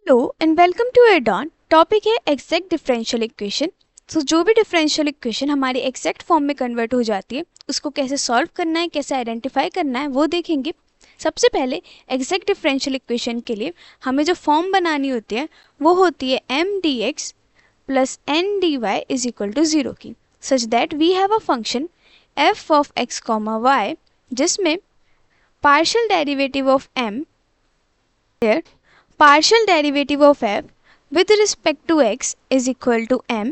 Hello and welcome to Adon. Topic है exact differential equation. So जो भी differential equation हमारी एग्जैक्ट फॉर्म में कन्वर्ट हो जाती है उसको कैसे सॉल्व करना है, कैसे आइडेंटिफाई करना है वो देखेंगे। सबसे पहले एग्जैक्ट डिफरेंशियल इक्वेशन के लिए हमें जो फॉर्म बनानी होती है वो होती है M D x plus N D Y is equal to zero की, such that we have a function f of x comma y जिसमें partial derivative of m partial derivative of f with respect to x is equal to m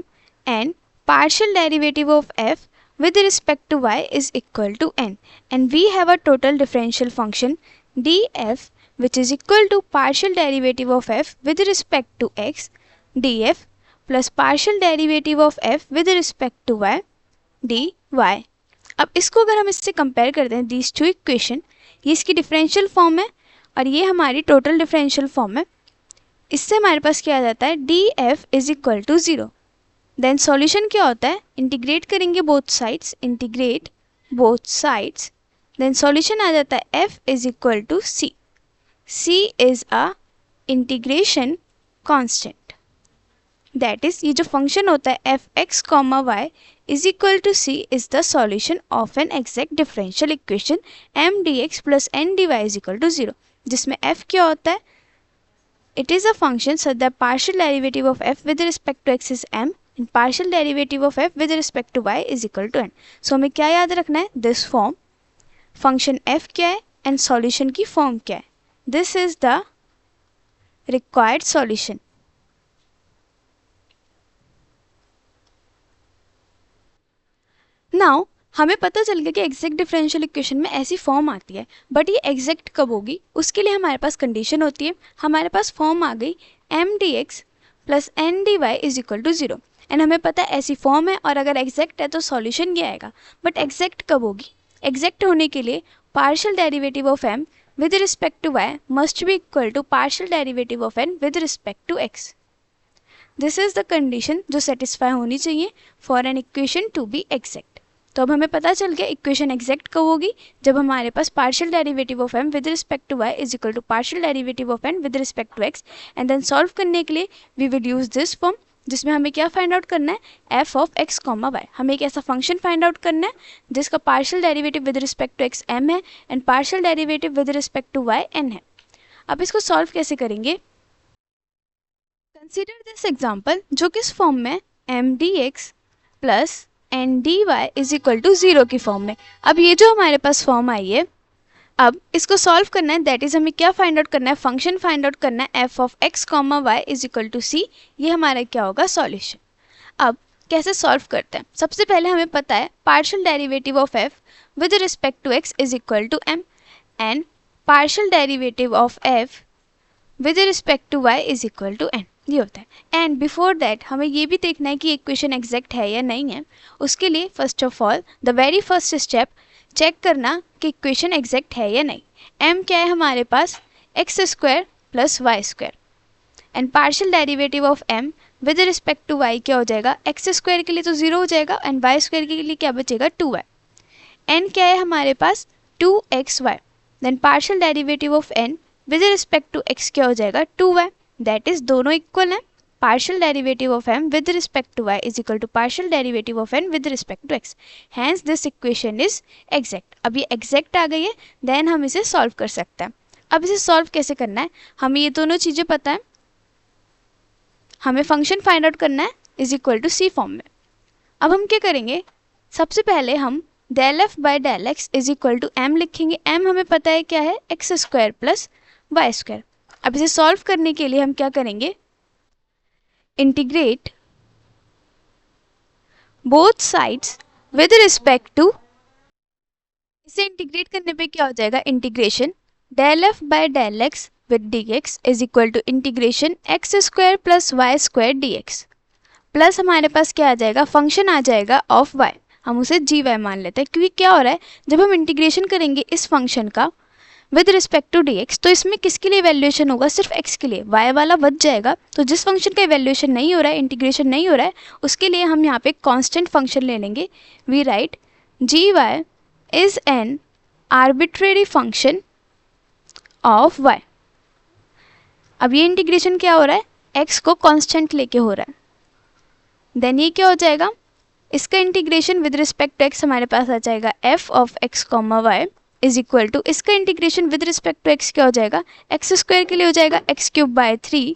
and partial derivative of f with respect to y is equal to n, and we have a total differential function df which is equal to partial derivative of f with respect to x df plus partial derivative of f with respect to y dy। अब इसको अगर हम इससे compare करते हैं these two equation, ये इसकी differential form है और ये हमारी टोटल डिफरेंशियल फॉर्म है। इससे हमारे पास क्या आ जाता है d f is equal to zero. Then solution क्या होता है, इंटीग्रेट करेंगे both sides, integrate both sides, then solution आ जाता है f is equal to c. C is a integration constant, that is ये जो फंक्शन होता है f x comma y is equal to c is the solution of an exact differential equation m D x plus N D Y is equal to zero, जिसमें f क्या होता है, it is a function such that partial derivative of f with respect to x is m and partial derivative of f with respect to y is equal to n। so हमें क्या याद रखना है, this form function f क्या है and solution की form क्या है, this is the required solution। now हमें पता चल गया कि एग्जैक्ट डिफरेंशियल इक्वेशन में ऐसी फॉर्म आती है, बट ये एग्जैक्ट कब होगी उसके लिए हमारे पास कंडीशन होती है। हमारे पास फॉर्म आ गई M D x plus N D Y is equal to zero, and हमें पता है ऐसी फॉर्म है और अगर एग्जैक्ट है तो सॉल्यूशन ये आएगा। बट एग्जैक्ट कब होगी, एग्जैक्ट होने के लिए partial derivative of M with respect to Y must be equal to partial derivative of N with respect to X. This is the condition जो सेटिस्फाई होनी चाहिए for an equation to be exact. तो अब हमें पता चल गया equation exact कब होगी, जब हमारे पास partial derivative of M with respect to Y is equal to partial derivative of N with respect to x, and then solve करने के लिए we will use this form जिसमें हमें क्या फाइंड आउट करना है f of x comma y. हमें एक ऐसा फंक्शन फाइंड आउट करना है जिसका partial derivative with respect to x m है and partial derivative with respect to Y N है। अब इसको सॉल्व कैसे करेंगे, कंसिडर दिस एग्जाम्पल जो किस फॉर्म में M D x plus N D Y is equal to zero की फॉर्म में। अब ये जो हमारे पास फॉर्म आई है, अब इसको सॉल्व करना है, दैट इज हमें क्या फाइंड आउट करना है, फंक्शन फाइंड आउट करना है f of x comma y is equal to c. ये हमारा क्या होगा सॉल्यूशन। अब कैसे सॉल्व करते हैं, सबसे पहले हमें पता है partial derivative of F with respect to X is equal to M and partial derivative of F with respect to Y is equal to N, ये होता है। एंड बिफोर दैट हमें ये भी देखना है कि इक्वेशन एग्जैक्ट है या नहीं है। उसके लिए first of all the very first step check करना कि इक्वेशन एग्जैक्ट है या नहीं। m क्या है हमारे पास x square plus Y square and partial derivative of m with respect to y क्या हो जाएगा, एक्स स्क्वायर के लिए तो ज़ीरो हो जाएगा एंड वाई स्क्वायर के लिए क्या बचेगा 2y। n क्या है हमारे पास 2xy, then partial derivative of n with respect to x क्या हो जाएगा 2y, दैट इज दोनों इक्वल हैं। Partial derivative of m with respect to y is equal to partial derivative of n with respect to x, hence this equation is exact. अब ये exact आ गई है, then हम इसे सॉल्व कर सकते हैं। अब इसे सॉल्व कैसे करना है, हमें ये दोनों चीज़ें पता है, हमें फंक्शन फाइंड आउट करना है is equal to C form में। अब हम क्या करेंगे, सबसे पहले हम del F by del X is equal to M लिखेंगे। एम हमें पता है क्या है X square plus Y square. अब इसे सॉल्व करने के लिए हम क्या करेंगे, integrate both sides with respect to, इसे इंटीग्रेट करने पे क्या हो जाएगा, integration del F by del X with D x is equal to integration X square plus Y square D x, plus हमारे पास क्या आ जाएगा, फंक्शन आ जाएगा ऑफ वाई, हम उसे जी वाई मान लेते हैं। क्योंकि क्या हो रहा है, जब हम इंटीग्रेशन करेंगे इस फंक्शन का with respect to D x तो इसमें किसके लिए वैल्यूएशन होगा, सिर्फ एक्स के लिए, वाई वाला बच जाएगा। तो जिस फंक्शन का वैल्यूएशन नहीं हो रहा है, इंटीग्रेशन नहीं हो रहा है, उसके लिए हम यहाँ पे कांस्टेंट फंक्शन ले लेंगे। We write G Y is an arbitrary function of Y. अब ये इंटीग्रेशन क्या हो रहा है, x को कांस्टेंट लेके हो रहा है। देन ये क्या हो जाएगा, इसका integration with respect to x हमारे पास आ जाएगा f ऑफ x कॉमा y इज इक्वल टू, इसका integration with respect to x क्या हो जाएगा, एक्स स्क्वायर के लिए हो जाएगा x cube by 3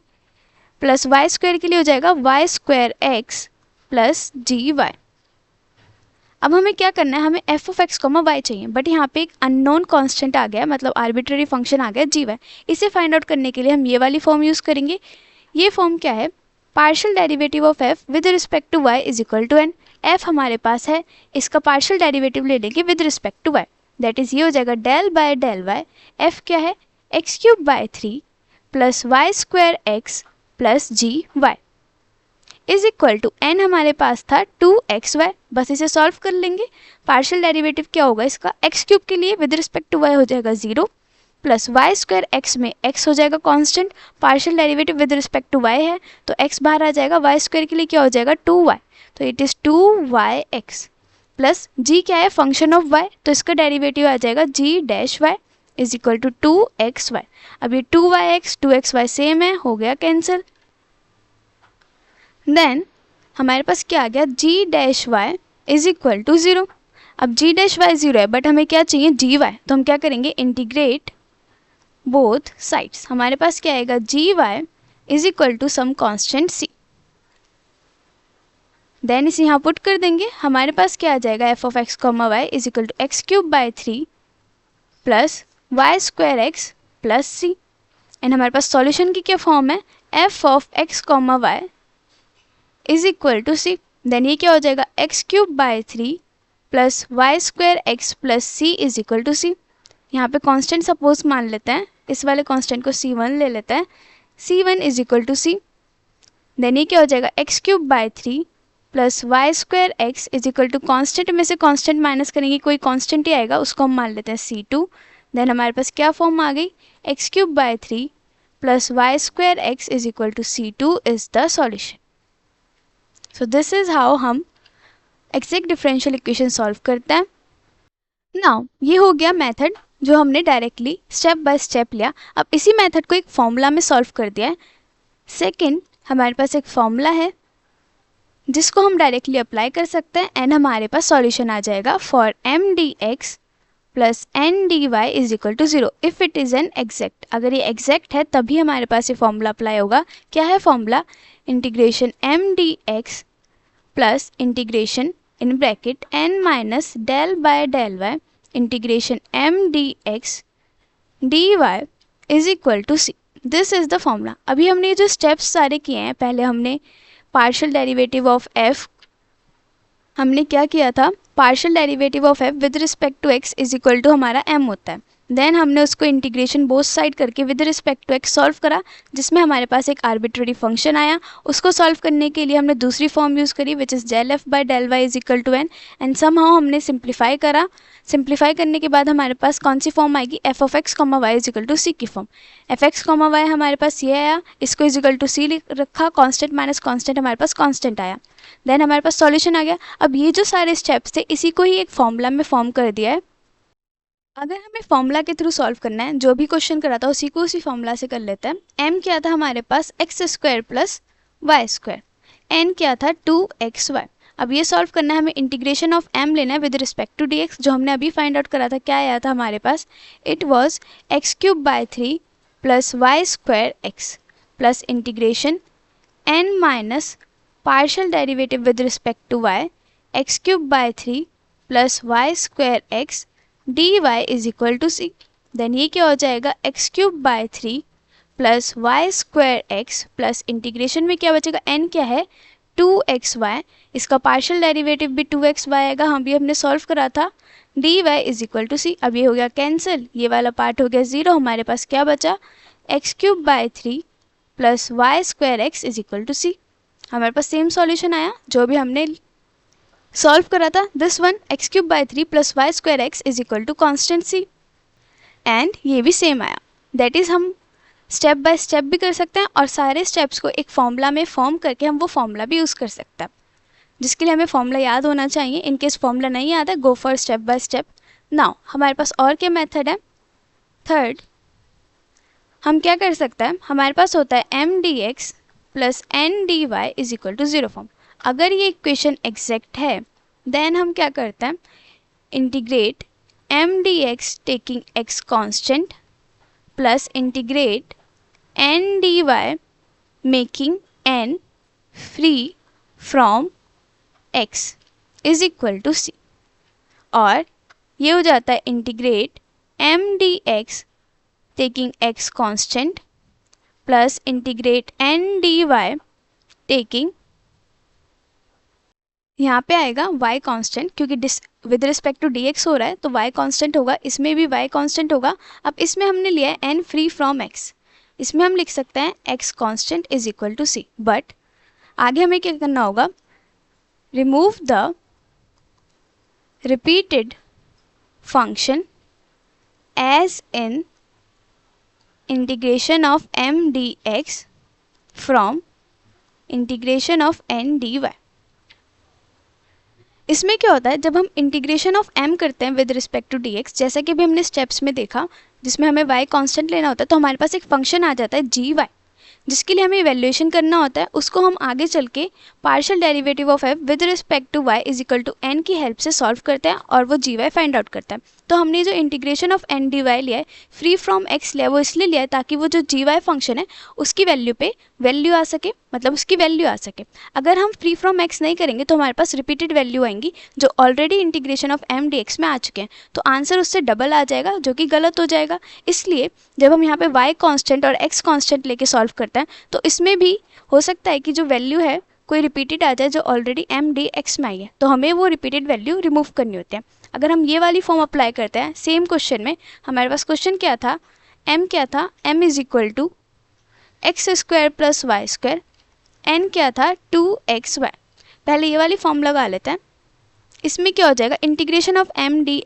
plus Y square के लिए हो जाएगा Y square x plus G Y. अब हमें क्या करना है, हमें f of x comma Y चाहिए, बट यहाँ पे एक अननोन कांस्टेंट आ गया, मतलब आर्बिट्ररी फंक्शन आ गया जी वाई। इसे फाइंड आउट करने के लिए हम ये वाली फॉर्म यूज़ करेंगे। ये फॉर्म क्या है, partial derivative of f with respect to y is equal to n। f हमारे पास है, इसका पार्शियल डेरिवेटिव ले लेंगे with respect to y, that is ये हो जाएगा del by del y। f क्या है, X cube by 3 plus Y square x plus G Y is equal to n हमारे पास था 2xy। बस इसे सॉल्व कर लेंगे। पार्शियल डेरिवेटिव क्या होगा इसका, x क्यूब के लिए विद रिस्पेक्ट टू y हो जाएगा 0 प्लस वाई स्क्वायर एक्स में x हो जाएगा constant, partial derivative with respect to y है तो x बाहर आ जाएगा, y स्क्वायर के लिए क्या हो जाएगा 2y, तो it is 2yx plus g क्या है, फंक्शन ऑफ y, तो इसका डेरिवेटिव आ जाएगा g dash y is equal to 2xy। अब ये 2yx 2xy सेम है, हो गया कैंसिल। देन हमारे पास क्या आ गया, g dash y is equal to 0। अब g डैश y 0 है, बट हमें क्या चाहिए gy, तो हम क्या करेंगे, इंटीग्रेट बोथ साइड्स। हमारे पास क्या आएगा, gy is equal to some constant c। Then इसे यहाँ पुट कर देंगे, हमारे पास क्या आ जाएगा, f of x comma y is equal to x cube by 3 plus Y square x plus c. And हमारे पास सॉल्यूशन की क्या फॉर्म है, f of x comma y is equal to C. Then ये क्या हो जाएगा, x cube by 3 plus Y square x plus c is equal to c. यहाँ पे कांस्टेंट सपोज मान लेते हैं, इस वाले कांस्टेंट को c1 ले लेते हैं, c1 is equal to C. Then ये क्या हो जाएगा, x cube by 3 plus Y square x is equal to, constant में से कांस्टेंट माइनस करेंगे, कोई कांस्टेंट ही आएगा, उसको हम मान लेते हैं c2। देन हमारे पास क्या फॉर्म आ गई, X cube by 3 plus Y square x is equal to c2 is the solution. So this is how हम एग्जैक्ट डिफरेंशियल इक्वेशन सॉल्व करते हैं। नाउ ये हो गया मेथड जो हमने डायरेक्टली स्टेप बाय स्टेप लिया। अब इसी मेथड को एक फॉर्मूला में सॉल्व कर दिया है। सेकंड हमारे पास एक फॉर्मूला है जिसको हम डायरेक्टली अप्लाई कर सकते हैं एंड हमारे पास सॉल्यूशन आ जाएगा for M D x plus N D Y is equal to 0 if it is an exact. अगर ये एग्जैक्ट है तभी हमारे पास ये फॉर्मूला अप्लाई होगा। क्या है formula, integration M D x plus integration in bracket N minus del by del Y integration M D X D Y is equal to C. This is the formula. अभी हमने जो steps सारे किए हैं, पहले हमने पार्शियल डेरिवेटिव ऑफ एफ, हमने क्या किया था, partial derivative of F with respect to X is equal to हमारा एम होता है। देन हमने उसको इंटीग्रेशन बोथ साइड करके with respect to X solve करा, जिसमें हमारे पास एक आर्बिट्ररी फंक्शन आया। उसको सॉल्व करने के लिए हमने दूसरी फॉर्म यूज़ करी which is del F by del y is equal to n, and somehow हमने सिंप्लीफाई करा। सिंप्लीफाई करने के बाद हमारे पास कौन सी फॉर्म आएगी, f of x comma y is equal to c की form. F x comma y हमारे पास ये आया, इसको इज इक्वल टू सी रखा, कॉन्स्टेंट माइनस कॉन्स्टेंट हमारे पास कॉन्स्टेंट आया। देन हमारे पास सॉल्यूशन आ गया। अब ये जो सारे स्टेप्स थे इसी को ही एक फॉर्मूला में फॉर्म कर दिया है। अगर हमें फॉर्मूला के थ्रू सॉल्व करना है, जो भी क्वेश्चन करा था उसी को उसी फॉर्मूला से कर लेते हैं। एम क्या था हमारे पास, x square plus Y square, n क्या था 2xy। अब ये सॉल्व करना है, हमें इंटीग्रेशन ऑफ एम लेना है विद रिस्पेक्ट टू dx, जो हमने अभी फाइंड आउट करा था। क्या आया था हमारे पास, it was x cube by 3 plus Y square x plus integration n minus partial derivative with respect to y x cube by 3 plus Y square x D Y is equal to C. Then ये क्या हो जाएगा, x cube by 3 plus Y square x plus integration में क्या बचेगा, N क्या है 2xy, इसका पार्शियल डेरिवेटिव भी 2xy आएगा, हम भी हमने सॉल्व करा था, d Y is equal to c. अब ये हो गया कैंसिल, ये वाला पार्ट हो गया 0। हमारे पास क्या बचा, x cube by 3 plus Y square x is equal to c. हमारे पास सेम सॉल्यूशन आया जो भी हमने सॉल्व करा था, this one X cube by 3 plus Y square x is equal to constant C, and ये भी सेम आया। दैट इज़ हम स्टेप बाय स्टेप भी कर सकते हैं और सारे स्टेप्स को एक फॉर्मूला में फॉर्म करके हम वो फॉर्मूला भी यूज़ कर सकते हैं, जिसके लिए हमें फॉर्मूला याद होना चाहिए। इन केस फॉर्मूला नहीं याद है, go for step by step. Now हमारे पास और क्या मेथड है, थर्ड हम क्या कर सकते हैं, हमारे पास होता है M D x plus N D Y is equal to zero form. अगर ये इक्वेशन एग्जैक्ट है देन हम क्या करते हैं, integrate m D x taking x constant plus integrate n D y making n free from x is equal to c. और ये हो जाता है integrate m D x taking x constant plus integrate n D y taking, यहाँ पे आएगा y constant क्योंकि with respect to dx हो रहा है तो y कांस्टेंट होगा, इसमें भी y कांस्टेंट होगा। अब इसमें हमने लिया है n फ्री फ्रॉम x, इसमें हम लिख सकते हैं x constant is equal to c। But आगे हमें क्या करना होगा, remove the repeated function as in integration of m dx from integration of n dy। इसमें क्या होता है, जब हम इंटीग्रेशन ऑफ m करते हैं विद रिस्पेक्ट टू dx, जैसा कि भी हमने स्टेप्स में देखा जिसमें हमें y कांस्टेंट लेना होता है, तो हमारे पास एक फंक्शन आ जाता है gy, जिसके लिए हमें इवैल्यूएशन करना होता है। उसको हम आगे चल के partial derivative of f with respect to y is equal to n की हेल्प से सॉल्व करते हैं और वो gy फाइंड आउट करता है। तो हमने जो इंटीग्रेशन ऑफ n dy लिया है, फ्री फ्रॉम x लिया है, वो इसलिए लिया है ताकि वो जो gy फंक्शन है उसकी वैल्यू पे वैल्यू आ सके, मतलब उसकी वैल्यू आ सके। अगर हम फ्री फ्रॉम x नहीं करेंगे तो हमारे पास रिपीटेड वैल्यू आएंगी जो already integration of m dx में आ चुके हैं, तो आंसर उससे डबल आ जाएगा जो कि गलत हो जाएगा। इसलिए जब हम यहाँ पे y कांस्टेंट और x कांस्टेंट लेके सॉल्व करते हैं तो इसमें भी हो सकता है कि जो वैल्यू है कोई रिपीटेड आ जाए जो ऑलरेडी m dx में आई है, तो हमें वो रिपीटेड वैल्यू रिमूव करनी होती है। अगर हम ये वाली फॉर्म अप्लाई करते हैं सेम क्वेश्चन में, हमारे पास क्वेश्चन क्या था, m क्या था, m is equal to x square plus Y square, n क्या था 2xy। पहले ये वाली फॉर्म लगा लेते हैं। इसमें क्या हो जाएगा, integration of m D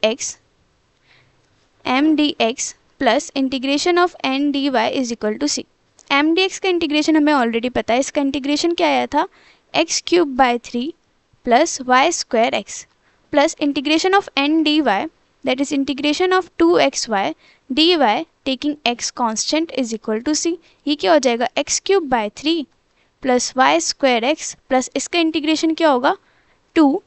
x plus integration of n D Y is equal to c. M D x का इंटीग्रेशन हमें ऑलरेडी पता है, इसका इंटीग्रेशन क्या आया था, x cube by 3 plus Y square x plus integration of n D y that is integration of 2xy dy taking x constant is equal to c। ये क्या हो जाएगा, x cube by 3 plus Y square x plus इसका integration क्या होगा 2,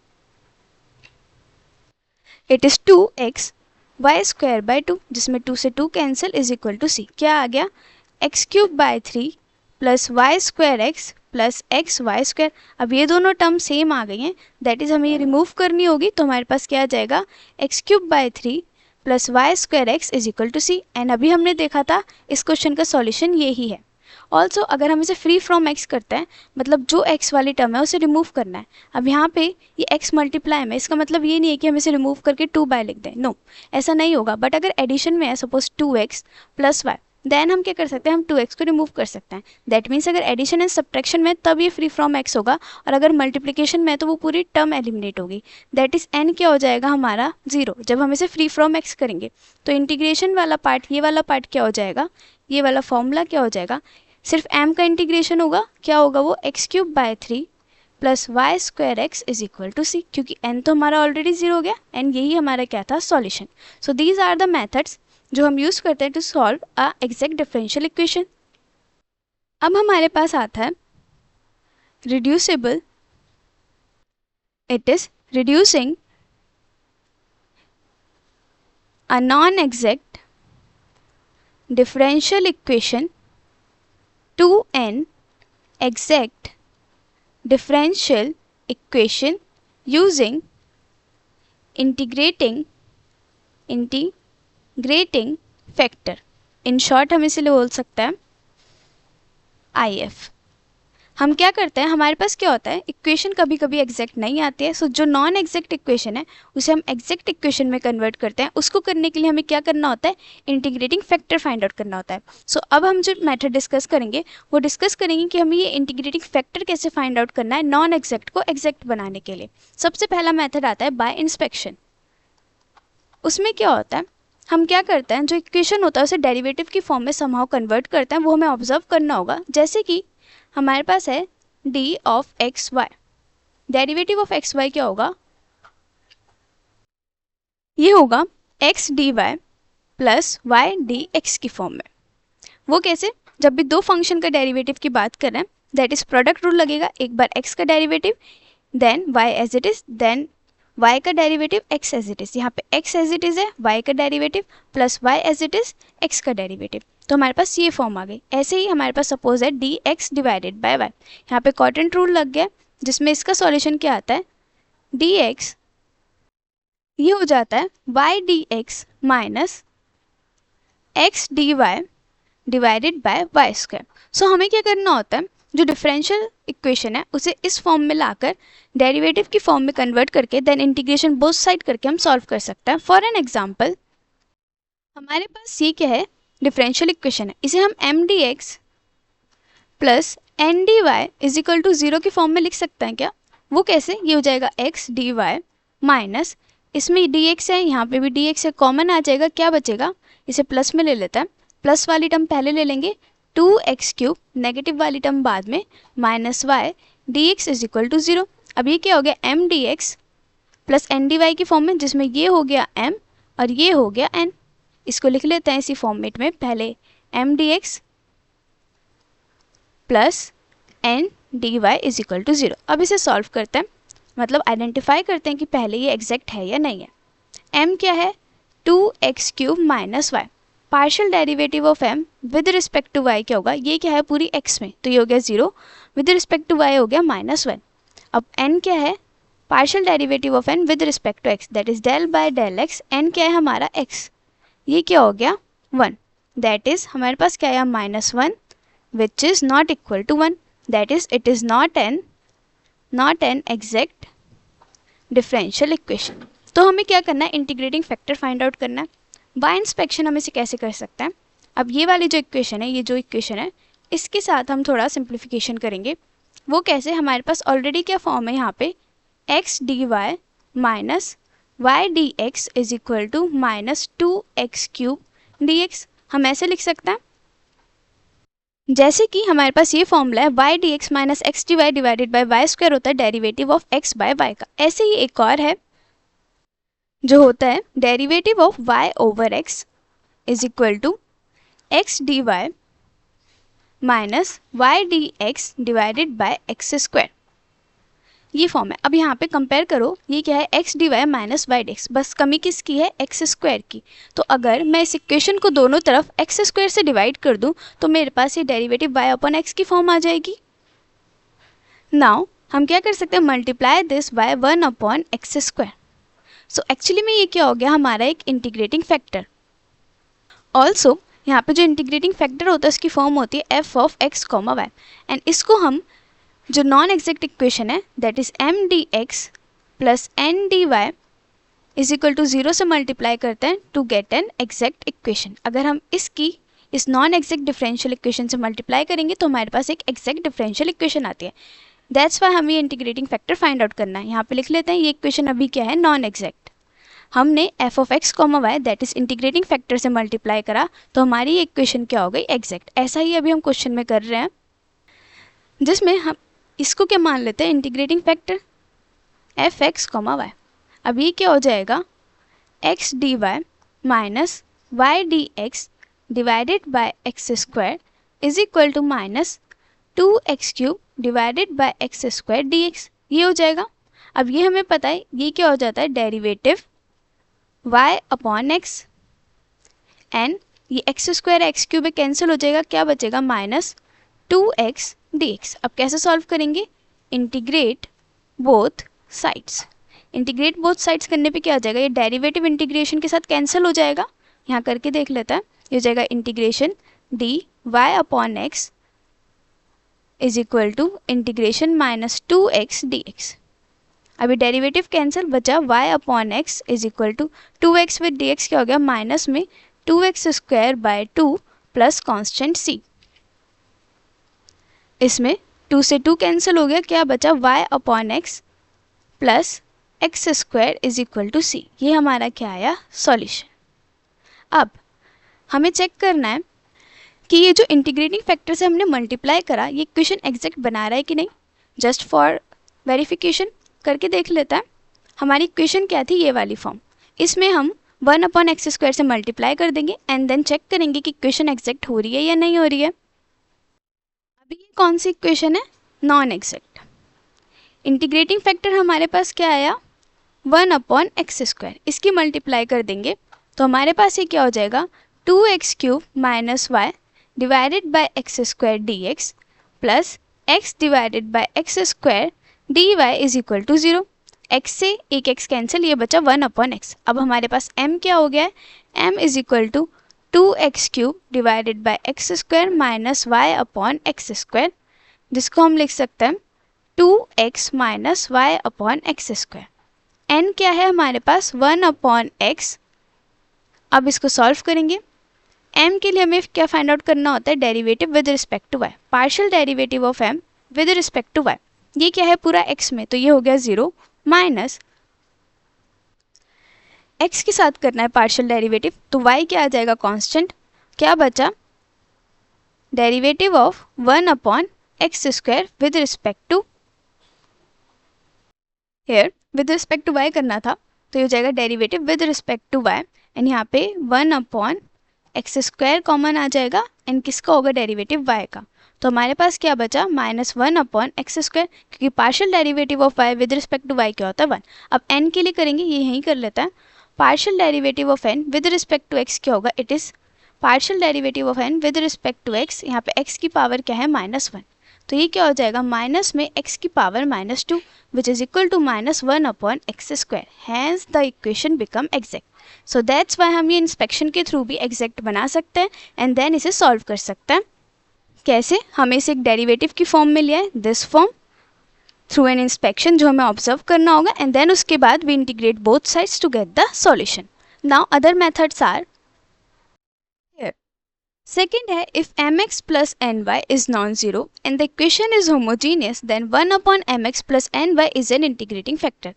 it is 2x y square by 2 जिसमें 2 से 2 cancel is equal to c। क्या आ गया, x cube by 3 plus Y square x plus x y square. अब ये दोनों टर्म सेम आ गई हैं, दैट इज हमें ये रिमूव करनी होगी, तो हमारे पास क्या आ जाएगा, x cube by 3 plus Y square x is equal to c. And अभी हमने देखा था इस क्वेश्चन का सॉल्यूशन यही है। ऑल्सो अगर हम इसे फ्री फ्रॉम एक्स करते हैं, मतलब जो एक्स वाली टर्म है उसे रिमूव करना है। अब यहाँ पे ये एक्स मल्टीप्लाई में, इसका मतलब ये नहीं है कि हम इसे रिमूव करके 2 बाय लिख दें, नो ऐसा नहीं होगा। बट अगर एडिशन में है suppose 2x plus Y, then हम क्या कर सकते हैं, हम 2x को रिमूव कर सकते हैं। दैट मीन्स अगर एडिशन एंड सब्ट्रैक्शन में तब ये फ्री फ्रॉम x होगा, और अगर मल्टीप्लिकेशन में तो वो पूरी टर्म एलिमिनेट होगी। दैट इज n क्या हो जाएगा हमारा 0 जब हम इसे फ्री फ्रॉम x करेंगे। तो इंटीग्रेशन वाला पार्ट, ये वाला पार्ट क्या हो जाएगा, ये वाला फॉर्मूला क्या हो जाएगा, सिर्फ m का इंटीग्रेशन होगा, क्या होगा वो x cube by 3 plus Y square x is equal to c, क्योंकि n तो हमारा ऑलरेडी 0 हो गया एंड यही हमारा क्या था solution. So these are the methods जो हम यूज़ करते हैं to solve a exact differential equation. अब हमारे पास आता है reducible, it is reducing a non exact differential equation to an exact differential equation using integrating factor। in short हम इसे बोल सकते हैं IF। हम क्या करते हैं, हमारे पास क्या होता है, इक्वेशन कभी कभी एग्जैक्ट नहीं आती है, सो जो नॉन एग्जैक्ट इक्वेशन है उसे हम एग्जैक्ट इक्वेशन में कन्वर्ट करते हैं। उसको करने के लिए हमें क्या करना होता है, इंटीग्रेटिंग फैक्टर फाइंड आउट करना होता है। सो अब हम जो मेथड डिस्कस करेंगे वो डिस्कस करेंगे कि हमें ये इंटीग्रेटिंग फैक्टर कैसे फाइंड आउट करना है नॉन एग्जैक्ट को एग्जैक्ट बनाने के लिए। सबसे पहला मेथड आता है बाय इंस्पेक्शन। उसमें क्या होता है, हम क्या करते हैं, जो इक्वेशन होता है उसे डेरिवेटिव की फॉर्म में समहाउ कन्वर्ट करते हैं, वो हमें ऑब्जर्व करना होगा। जैसे कि हमारे पास है d of x y, derivative of x y क्या होगा, ये होगा x D y plus y d x की फॉर्म में। वो कैसे? जब भी दो फंक्शन का डेरिवेटिव की बात करें, दैट इज प्रोडक्ट रूल लगेगा। एक बार x का derivative, then y as it is, then y का derivative x as it is. यहाँ पे x एज इट इज है, y का derivative plus y as it is x का डेरिवेटिव। तो हमारे पास ये फॉर्म आ गई। ऐसे ही हमारे पास सपोज है dx डिवाइडेड बाय y। यहाँ पे क्वाड्रेंट रूल लग गया, जिसमें इसका सॉल्यूशन क्या आता है, dx ये हो जाता है y dx minus x dy divided by y square. So हमें क्या करना होता है, जो डिफरेंशियल इक्वेशन है उसे इस फॉर्म में लाकर डेरिवेटिव की फॉर्म में कन्वर्ट करके देन इंटीग्रेशन बोथ साइड करके हम सॉल्व कर सकते हैं। फॉर एन एग्जांपल, हमारे पास ये क्या है, डिफरेंशियल इक्वेशन है, इसे हम m D x plus N D Y is equal to 0 की फॉर्म में लिख सकते हैं क्या? वो कैसे? ये हो जाएगा एक्स डी वाई माइनस, इसमें डी एक्स है, यहाँ पे भी डी एक्स है, कॉमन आ जाएगा, क्या बचेगा, इसे प्लस में ले लेते हैं, प्लस वाली टर्म पहले ले लेंगे, 2x³ नेगेटिव वाली टर्म बाद में, minus y d x is equal to 0। अब ये क्या हो गया, m D x plus N D y की फॉर्म में, जिसमें ये हो गया m और ये हो गया n। इसको लिख लेते हैं इसी फॉर्मेट में, पहले m D x plus N D Y is equal to 0। अब इसे सॉल्व करते हैं, मतलब आइडेंटिफाई करते हैं कि पहले ये एग्जैक्ट है या नहीं है। m क्या है, 2x³ minus y, partial derivative of m with respect to y क्या होगा, ये क्या है पूरी x में, तो ये हो गया 0, विद रिस्पेक्ट टू y हो गया -1। अब n क्या है, partial derivative of n with respect to x, that is del by del x, n क्या है हमारा x, ये क्या हो गया 1, दैट इज हमारे पास क्या आया -1 which is not equal to 1, that is it is not an exact differential equation. तो हमें क्या करना है, इंटीग्रेटिंग फैक्टर फाइंड आउट करना है। बाय इंस्पेक्शन हम इसे कैसे कर सकते हैं, अब ये वाली जो इक्वेशन है, ये जो इक्वेशन है, इसके साथ हम थोड़ा सिंप्लीफिकेशन करेंगे। वो कैसे, हमारे पास ऑलरेडी क्या फॉर्म है यहाँ पे, x dy minus y dx is equal to minus 2x³ dx। हम ऐसे लिख सकते हैं, जैसे कि हमारे पास ये फॉर्मूला है y dx minus x D y divided by y square होता है derivative of x by y का। ऐसे ही एक और है जो होता है derivative of y over x is equal to x D y minus y d x divided by x square, ये फॉर्म है। अब यहाँ पे कंपेयर करो, ये क्या है, x D y minus y d x, बस कमी किसकी है, एक्स स्क्वायर की। तो अगर मैं इस इक्वेशन को दोनों तरफ एक्स स्क्वायर से डिवाइड कर दूँ तो मेरे पास ये डेरिवेटिव वाई अपॉन एक्स की फॉर्म आ जाएगी। नाउ हम क्या कर सकते हैं, multiply this by 1 upon x square. So actually में ये क्या हो गया, हमारा एक इंटीग्रेटिंग फैक्टर। ऑल्सो यहाँ पे जो इंटीग्रेटिंग फैक्टर होता है उसकी फॉर्म होती है f of x comma y, and इसको हम जो नॉन एग्जैक्ट इक्वेशन है that is m D x plus N D Y is equal to 0 से मल्टीप्लाई करते हैं to get an exact equation. अगर हम इसकी इस नॉन एग्जैक्ट डिफरेंशियल इक्वेशन से मल्टीप्लाई करेंगे तो हमारे पास एक एग्जैक्ट डिफरेंशियल इक्वेशन आती है। दैट्स वाई हमें ये इंटीग्रेटिंग फैक्टर फाइंड आउट करना है। यहाँ पे लिख लेते हैं, ये इक्वेशन अभी क्या है, नॉन एग्जैक्ट। हमने f of x comma y that is integrating factor से मल्टीप्लाई करा तो हमारी ये इक्वेशन क्या हो गई, एग्जैक्ट। ऐसा ही अभी हम क्वेश्चन में कर रहे हैं, जिसमें हम इसको क्या मान लेते हैं, integrating factor f x comma y. अब ये क्या हो जाएगा, x D y minus y d x divided by x square is equal to minus 2x³ divided by x square D x, ये हो जाएगा। अब ये हमें पता है ये क्या हो जाता है, derivative y upon x, and ये एक्स स्क्वायर x³ में कैंसिल हो जाएगा, क्या बचेगा, माइनस 2x dx। अब कैसे सॉल्व करेंगे, integrate both sides. Integrate both sides करने पे क्या हो जाएगा, ये डेरिवेटिव इंटीग्रेशन के साथ कैंसिल हो जाएगा। यहाँ करके देख लेता है, ये हो जाएगा integration dy upon x is equal to integration minus 2x dx। अभी डेरिवेटिव कैंसिल, बचा y upon x is equal to 2x with dx क्या हो गया, माइनस में 2x square by 2 plus constant c। इसमें 2 से 2 कैंसिल हो गया, क्या बचा, y upon x plus x square is equal to c. ये हमारा क्या आया, सॉल्यूशन। अब हमें चेक करना है कि ये जो इंटीग्रेटिंग फैक्टर से हमने मल्टीप्लाई करा ये इक्वेशन एग्जैक्ट बना रहा है कि नहीं। जस्ट फॉर वेरिफिकेशन करके देख लेता है। हमारी इक्वेशन क्या थी, ये वाली फॉर्म, इसमें हम 1/x² से मल्टीप्लाई कर देंगे एंड देन चेक करेंगे कि इक्वेशन एग्जैक्ट हो रही है या नहीं हो रही है। अभी ये कौन सी इक्वेशन है? Non exact. इंटीग्रेटिंग फैक्टर हमारे पास क्या आया? 1/x²। इसकी मल्टीप्लाई कर देंगे तो हमारे पास ये क्या हो जाएगा? 2x³ - y divided by x² dx plus x divided by x² dy is equal to 0। x से एक x कैंसिल, ये बचा 1/x। अब हमारे पास m क्या हो गया है? m is equal to 2x³ divided by x² minus y/x², जिसको हम लिख सकते हैं 2x माइनस y/x²। n क्या है हमारे पास? 1/x। अब इसको सॉल्व करेंगे। m के लिए हमें क्या फाइंड आउट करना होता है? Derivative with respect to y। Partial derivative of m with respect to y, ये क्या है पूरा x में, तो ये हो गया 0 माइनस x के साथ करना है पार्शियल डेरिवेटिव, तो y क्या आ जाएगा? कांस्टेंट। क्या बचा? Derivative of 1/x² with respect to, here with respect to y करना था तो ये हो जाएगा derivative with respect to y and यहाँ पे 1/x² कॉमन आ जाएगा एंड किसका होगा? डेरिवेटिव y का। तो हमारे पास क्या बचा? -1/x², क्योंकि partial derivative of y with respect to y क्या होता है? 1। अब n के लिए करेंगे, ये यहीं कर लेता है। Partial derivative of n with respect to x क्या होगा? It is partial derivative of n with respect to x, यहाँ पे x की पावर क्या है? -1। तो ये क्या हो जाएगा? माइनस में x की power -2 which is equal to -1/x²। Hence the equation become exact. So that's why हम ये इंस्पेक्शन के थ्रू भी एग्जैक्ट बना सकते हैं एंड देन इसे सॉल्व कर सकते हैं। कैसे? हमें इसे एक डेरिवेटिव की फॉर्म में लिया है, this form, through an inspection जो हमें ऑब्जर्व करना होगा एंड देन उसके बाद we integrate both sides to get the solution. Now other methods are here. Second है, if mx plus ny is non-zero and the equation is homogeneous then 1/mx plus ny is an integrating factor।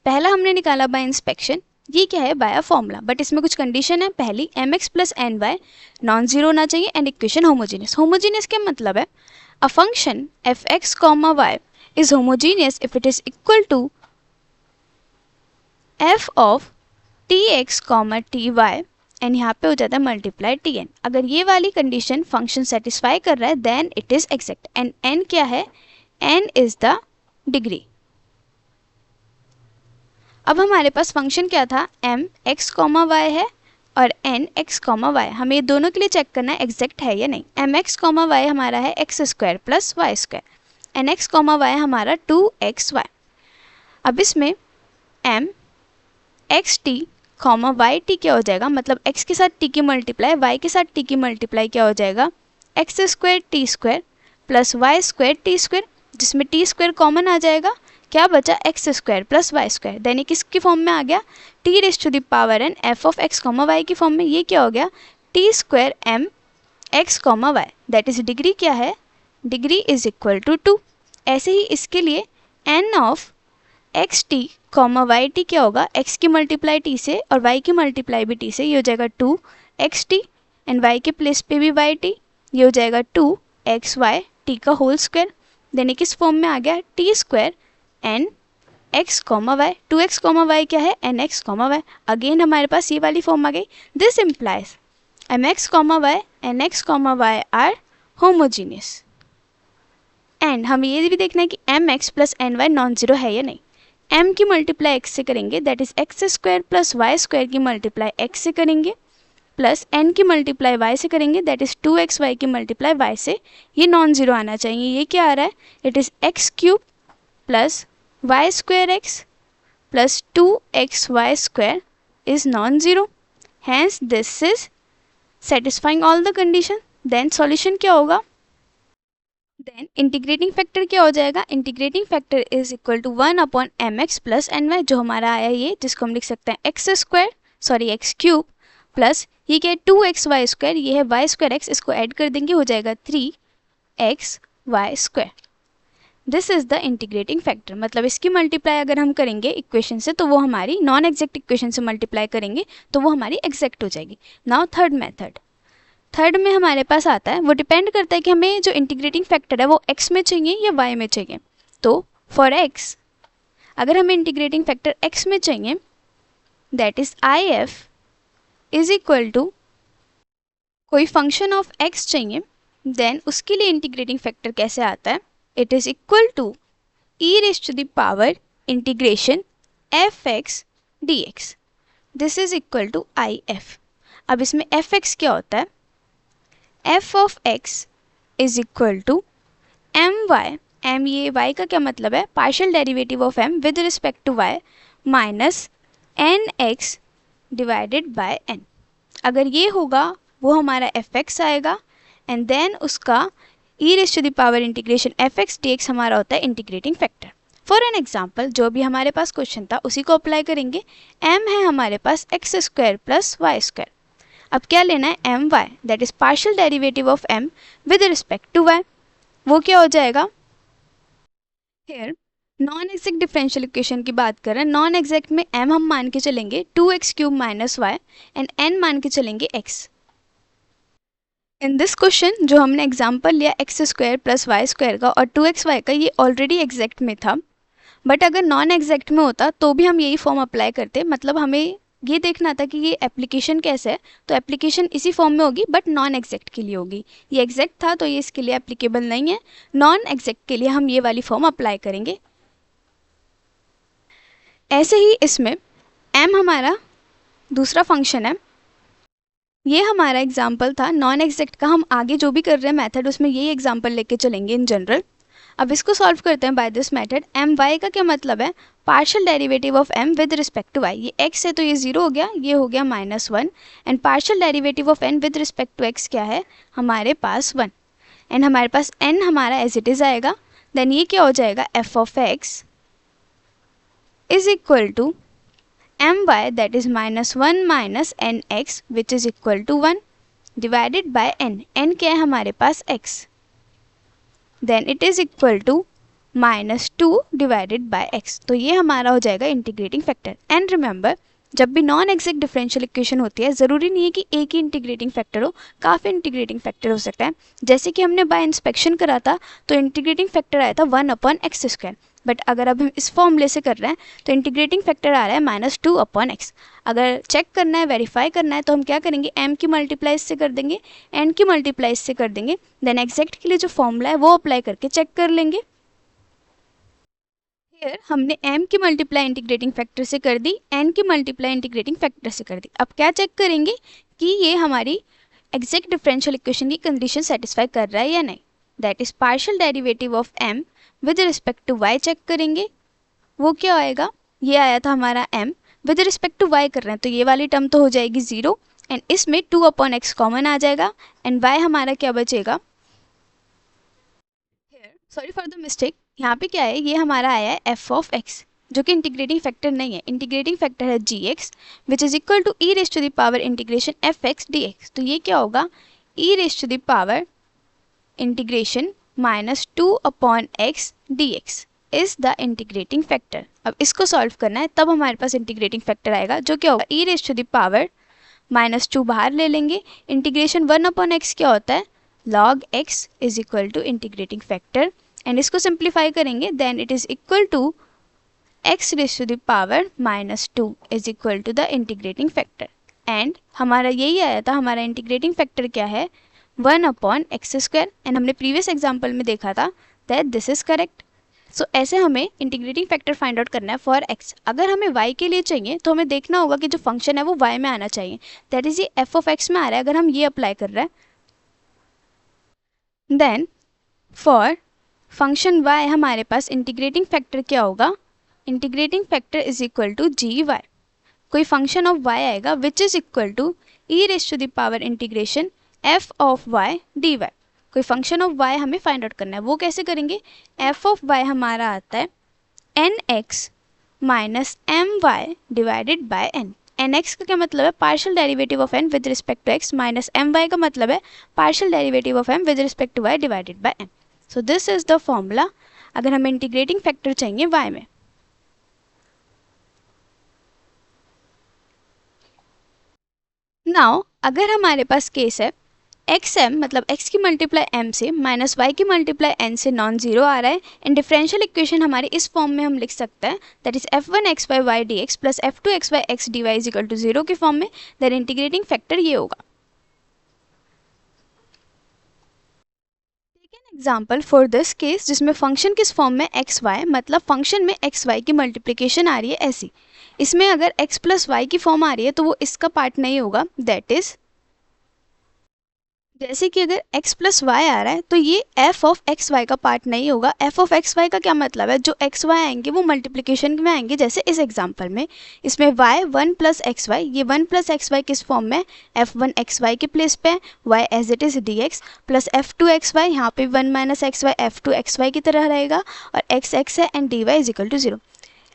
पहला हमने निकाला bye inspection, ये क्या है? By formula, but इसमें कुछ condition है। पहली, mx plus ny non zero होना चाहिए एंड इक्वेशन होमोजीनियस। होमोजीनियस क्या मतलब है? A function fx, y is homogeneous if it is equal to f of tx, ty and यहाँ पे हो जाता है मल्टीप्लाई tn। अगर ये वाली कंडीशन फंक्शन सेटिस्फाई कर रहा है then it is exact and n क्या है? n is the degree. अब हमारे पास फंक्शन क्या था? m x, y है और n x, y। हमें ये दोनों के लिए चेक करना है एग्जैक्ट है या नहीं। m x, y हमारा है x² plus y², n x, y हमारा 2xy। अब इसमें m x t, y t क्या हो जाएगा? मतलब x के साथ t की मल्टीप्लाई, y के साथ t की मल्टीप्लाई क्या हो जाएगा? x² t² plus y² t², जिसमें t² कॉमन आ जाएगा। क्या बचा? x² प्लस y², देन ये किसकी फॉर्म में आ गया? t⁻n f of x, y की फॉर्म में। ये क्या हो गया? t² m x, y, that is degree क्या है? Degree is equal to 2। ऐसे ही इसके लिए n of x t comma y t क्या होगा? x की मल्टीप्लाई t से और y की मल्टीप्लाई भी t से, ये हो जाएगा 2xt एंड y के प्लेस पे भी yt, ये हो जाएगा 2xy t का होल स्क्वायर। देन किस फॉर्म में आ गया? t² n x, y। 2x, y क्या है? nx, y। अगेन हमारे पास ये वाली फॉर्म आ गई। This implies mx, y, nx, y are homogeneous. And हमें ये भी देखना है कि mx plus ny non zero है या नहीं। m की मल्टीप्लाई x से करेंगे, that is x² plus y² की मल्टीप्लाई x से करेंगे, प्लस n की मल्टीप्लाई y से करेंगे, दैट इज 2xy की मल्टीप्लाई y से। ये नॉन जीरो आना चाहिए। ये क्या आ रहा है? It is x³ plus y² x plus 2xy² is non zero. Hence this is satisfying all the condition. Then solution क्या होगा? देन इंटीग्रेटिंग फैक्टर क्या हो जाएगा? Integrating factor is equal to 1/mx plus ny, जो हमारा आया ये, जिसको हम लिख सकते हैं x³ प्लस ये क्या है? 2xy², ये है y² x, इसको ऐड कर देंगे, हो जाएगा 3xy²। This is the integrating factor. मतलब इसकी मल्टीप्लाई अगर हम करेंगे इक्वेशन से तो वो हमारी नॉन एग्जैक्ट इक्वेशन से मल्टीप्लाई करेंगे तो वो हमारी एग्जैक्ट हो जाएगी। Now third method. थर्ड में हमारे पास आता है, वो डिपेंड करता है कि हमें जो इंटीग्रेटिंग फैक्टर है वो x में चाहिए या y में चाहिए। तो फॉर x अगर हमें इंटीग्रेटिंग फैक्टर x में चाहिए, that is IF is equal to कोई फंक्शन ऑफ x चाहिए, देन उसके लिए इंटीग्रेटिंग फैक्टर कैसे आता है, it is equal to e raise to the power integration f x d x, this is equal to I F. अब इसमें f x क्या होता है, f of x is equal to m y, m ये y का क्या मतलब है, partial derivative of M with respect to y minus n x divided by n. अगर ये होगा वो हमारा एफ एक्स आएगा, एंड देन उसका e raise to the power integration f x d x हमारा होता है integrating factor. For an example जो भी हमारे पास क्वेश्चन था उसी को अप्लाई करेंगे। एम है हमारे पास x square plus Y square. अब क्या लेना है, m y, that is partial derivative of M with respect to y. वो क्या हो जाएगा, here non exact differential equation की बात करें, नॉन एग्जैक्ट में m हम मान के चलेंगे 2x³ minus Y and n मान के चलेंगे x। इन दिस क्वेश्चन जो हमने एग्जांपल लिया x square plus Y square का और 2xy का, ये ऑलरेडी एग्जैक्ट में था, बट अगर नॉन एग्जैक्ट में होता तो भी हम यही फॉर्म अप्लाई करते। मतलब हमें ये देखना था कि ये एप्लीकेशन कैसे है, तो एप्लीकेशन इसी फॉर्म में होगी बट नॉन एग्जैक्ट के लिए होगी। ये एग्जैक्ट था तो ये इसके लिए एप्लीकेबल नहीं है, नॉन एग्जैक्ट के लिए हम ये वाली फॉर्म अप्लाई करेंगे। ऐसे ही इसमें m हमारा दूसरा फंक्शन है, ये हमारा एग्जाम्पल था नॉन एग्जैक्ट का। हम आगे जो भी कर रहे हैं मेथड उसमें यही एग्जाम्पल लेके चलेंगे इन जनरल। अब इसको सॉल्व करते हैं by this method. M y का क्या मतलब है, partial derivative of m with respect to y। ये x है तो ये 0 हो गया, ये हो गया -1, and partial derivative of n with respect to x क्या है हमारे पास 1, एंड हमारे पास n हमारा एज इट इज़ आएगा। देन ये क्या हो जाएगा, f of x is equal to my, that is -1 minus nx which is equal to 1 divided by n क्या है हमारे पास x, then it is equal to -2 divided by x। तो ये हमारा हो जाएगा इंटीग्रेटिंग फैक्टर। एंड रिमेंबर जब भी नॉन एग्जैक्ट डिफरेंशियल इक्वेशन होती है ज़रूरी नहीं है कि एक ही इंटीग्रेटिंग फैक्टर हो, काफ़ी इंटीग्रेटिंग फैक्टर हो सकता है। जैसे कि हमने बाय इंस्पेक्शन करा था तो इंटीग्रेटिंग फैक्टर आया था 1/x², बट अगर अब हम इस फॉर्मूले से कर रहे हैं तो इंटीग्रेटिंग फैक्टर आ रहा है -2/x। अगर चेक करना है, वेरीफाई करना है तो हम क्या करेंगे, m की मल्टीप्लाई से कर देंगे, n की मल्टीप्लाई से कर देंगे, देन एग्जैक्ट के लिए जो फॉर्मूला है वो अप्लाई करके चेक कर लेंगे। Here, हमने m की मल्टीप्लाई इंटीग्रेटिंग फैक्टर से कर दी, n की मल्टीप्लाई इंटीग्रेटिंग फैक्टर से कर दी। अब क्या चेक करेंगे कि ये हमारी एग्जैक्ट डिफरेंशियल इक्वेशन की कंडीशन सेटिस्फाई कर रहा है या नहीं, that is partial derivative of m with respect to y check करेंगे। वो क्या आएगा, ये आया था हमारा m with respect to y कर रहे हैं तो ये वाली टर्म तो हो जाएगी 0, एंड इसमें 2/x कॉमन आ जाएगा, एंड y हमारा क्या बचेगा, सॉरी फॉर द मिस्टेक, यहाँ पे क्या है, ये हमारा आया है f ऑफ x जो कि इंटीग्रेटिंग फैक्टर नहीं है, इंटीग्रेटिंग फैक्टर है gx which is equal to e raise to the power integration f x d x. तो ये क्या होगा, e raise to the power integration -2/x dx is the integrating factor. अब इसको solve करना है तब हमारे पास इंटीग्रेटिंग फैक्टर आएगा जो क्या होगा, e raise to the power -2 बाहर ले लेंगे, इंटीग्रेशन 1/x क्या होता है, log x is equal to integrating factor, and इसको सिंप्लीफाई करेंगे then it is equal to x raise to the power -2 is equal to the integrating factor. And हमारा यही आया था, हमारा इंटीग्रेटिंग फैक्टर क्या है 1/x², एंड हमने प्रीवियस एग्जाम्पल में देखा था दैट दिस इज करेक्ट। सो ऐसे हमें इंटीग्रेटिंग फैक्टर फाइंड आउट करना है फॉर x। अगर हमें y के लिए चाहिए तो हमें देखना होगा कि जो फंक्शन है वो y में आना चाहिए, दैट इज ये f ऑफ x में आ रहा है। अगर हम ये अप्लाई कर रहे हैं देन फॉर फंक्शन y हमारे पास इंटीग्रेटिंग फैक्टर क्या होगा, integrating factor is equal to gy। कोई फंक्शन ऑफ y आएगा which is equal to e raise to the power integration f of y dy। कोई फंक्शन ऑफ y हमें find out करना है, वो कैसे करेंगे, f ऑफ y हमारा आता है nx minus my divided by n। nx का क्या मतलब है, partial derivative of n with respect to x, minus my का मतलब है partial derivative of m with respect to y divided by n। So this is the formula अगर हमें integrating factor चाहिए y में। नाउ अगर हमारे पास केस है एक्स एम मतलब एक्स की मल्टीप्लाई एम से माइनस वाई की मल्टीप्लाई एन से नॉन जीरो आ रहा है एंड डिफरेंशियल इक्वेशन हमारे इस फॉर्म में हम लिख सकते हैं that is f one x y y d x plus f two x y x D Y is equal to zero के फॉर्म में। देन इंटीग्रेटिंग फैक्टर ये होगा। एग्जाम्पल फॉर दिस केस जिसमें फंक्शन किस फॉर्म में x y मतलब function में x y की मल्टीप्लिकेशन आ रही है ऐसी, इसमें अगर एक्स प्लस वाई की फॉर्म आ रही है तो वो इसका पार्ट नहीं होगा। दैट इज जैसे कि अगर x प्लस वाई आ रहा है तो ये f ऑफ एक्स वाई का पार्ट नहीं होगा। f ऑफ एक्स वाई का क्या मतलब है, जो एक्स वाई आएंगे वो मल्टीप्लिकेशन में आएंगे। जैसे इस एग्जांपल में इसमें y one plus x y, ये वन प्लस एक्स वाई किस फॉर्म में f वन एक्स वाई के प्लेस पे है, y as it is d x plus f two x y, यहाँ पे one minus x y f two x y की तरह रहेगा और x x है and d Y is equal to zero.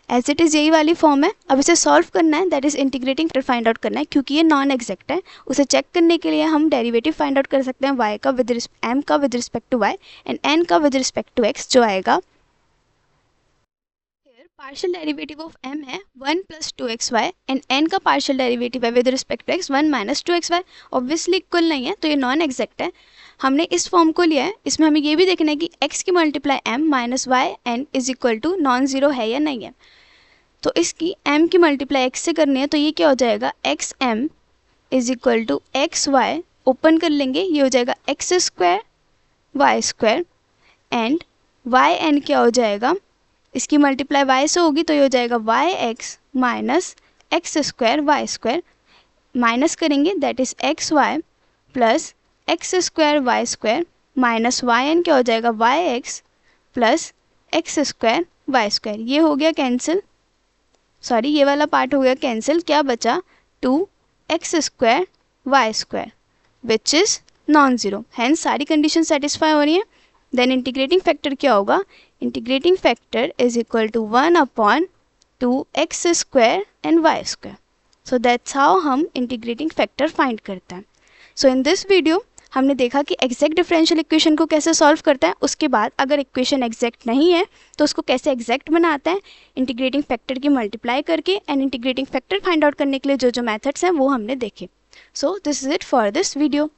As it is यही वाली form है। अब इसे सॉल्व करना है that is integrating factor find out करना है। क्योंकि ये नॉन एग्जैक्ट है उसे चेक करने के लिए हम डेरिवेटिव फाइंड आउट कर सकते हैं y का विद m का with respect to y and n का विद रिस्पेक्ट टू x जो आएगा पार्शियल डेरिवेटिव ऑफ m है 1 plus two x y and n का पार्शियल डेरिवेटिव है with respect to x 1 minus two x y. Obviously equal नहीं है तो ये नॉन एग्जैक्ट है। हमने इस फॉर्म को लिया है, इसमें हमें ये भी देखना है कि x की multiply m minus y n is equal to non zero है या नहीं है। तो इसकी m की मल्टीप्लाई x से करनी है तो ये क्या हो जाएगा x m is equal to x y, open कर लेंगे ये हो जाएगा x square y square and y n क्या हो जाएगा, इसकी मल्टीप्लाई y से होगी तो ये हो जाएगा y x minus x square y square, minus करेंगे that is x y plus x square y square minus y n क्या हो जाएगा y x plus x square y square. ये हो गया कैंसिल, सॉरी ये वाला पार्ट हो गया कैंसिल। क्या बचा two x square y square which is non zero, hence सारी कंडीशन सेटिस्फाई हो रही हैं। देन इंटीग्रेटिंग फैक्टर क्या होगा, integrating factor is equal to 1 upon two x square and y square. So that's how हम integrating factor find करते हैं। सो in this video हमने देखा कि एग्जैक्ट डिफरेंशियल इक्वेशन को कैसे सॉल्व करता है, उसके बाद अगर इक्वेशन एग्जैक्ट नहीं है तो उसको कैसे एग्जैक्ट बनाता है इंटीग्रेटिंग फैक्टर की मल्टीप्लाई करके and integrating factor find out करने के लिए जो जो मेथड्स हैं वो हमने देखे। सो this is it for this video.